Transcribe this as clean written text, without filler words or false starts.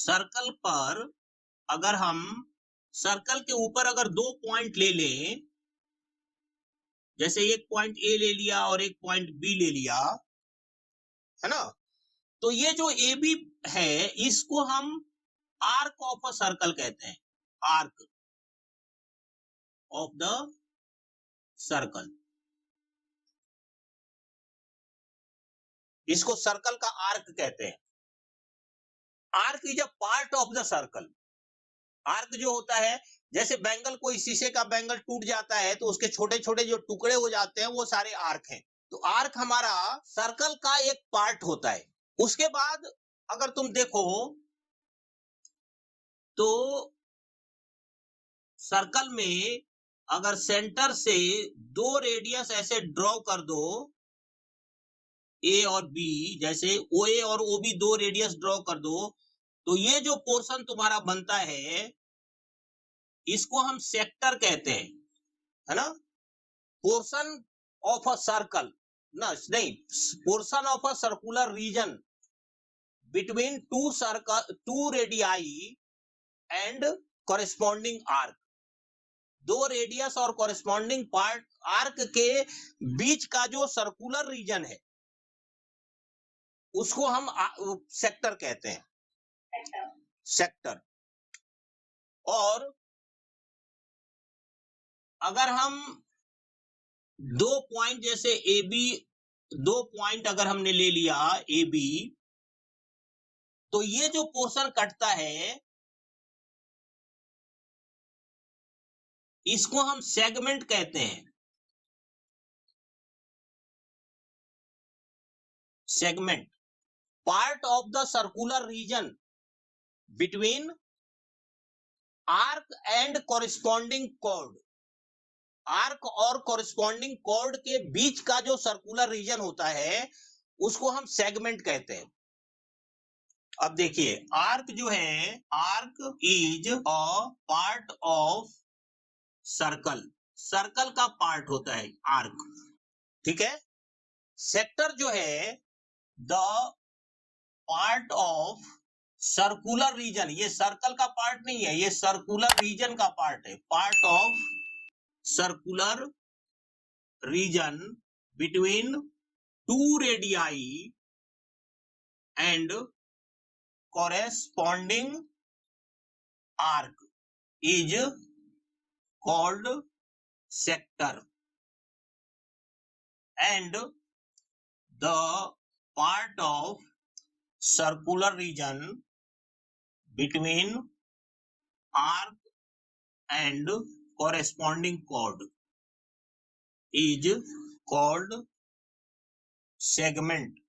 Circle पर अगर हम सर्कल के ऊपर अगर 2 पॉइंट ले लें, जैसे एक पॉइंट ए ले लिया और एक पॉइंट बी ले लिया, है ना, तो ये जो ए बी है इसको हम आर्क ऑफ अ सर्कल कहते हैं, आर्क ऑफ द सर्कल। इसको सर्कल का आर्क कहते हैं। Arc is a part of the circle. Arc जो होता है, जैसे बैंगल, कोई शीशे का बैंगल टूट जाता है तो उसके छोटे छोटे जो टुकड़े हो जाते हैं वो सारे आर्क हैं। तो आर्क हमारा सर्कल का एक पार्ट होता है। उसके बाद अगर तुम देखो तो सर्कल में अगर सेंटर से 2 रेडियस ऐसे ड्रॉ कर दो, ए और बी, जैसे ओ ए और ओ बी 2 रेडियस ड्रॉ कर दो, तो ये जो पोर्शन तुम्हारा बनता है इसको हम सेक्टर कहते हैं, है ना। पोर्शन ऑफ अ सर्कल, ना नहीं, portion of a circular region between two radii and corresponding arc. 2 radius और कॉरेस्पॉन्डिंग पार्ट आर्क के बीच का जो सर्कुलर रीजन है उसको हम सेक्टर कहते हैं, सेक्टर। और अगर हम 2 पॉइंट जैसे ए बी, 2 पॉइंट अगर हमने ले लिया ए बी, तो ये जो पोर्शन कटता है इसको हम सेगमेंट कहते हैं, segment. Part of the circular region between arc and corresponding chord. Arc और कॉरेस्पॉन्डिंग कॉर्ड के बीच का जो सर्कुलर रीजन होता है उसको हम सेगमेंट कहते हैं। अब देखिए, आर्क जो है, arc is a part of circle. Circle का पार्ट होता है आर्क, ठीक है। सेक्टर जो है the part of circular region, ये सर्कल का पार्ट नहीं है, ये सर्कुलर रीजन का पार्ट है। Part of circular region between 2 radii and corresponding arc is called sector, and the part of circular region between arc and corresponding chord is called segment.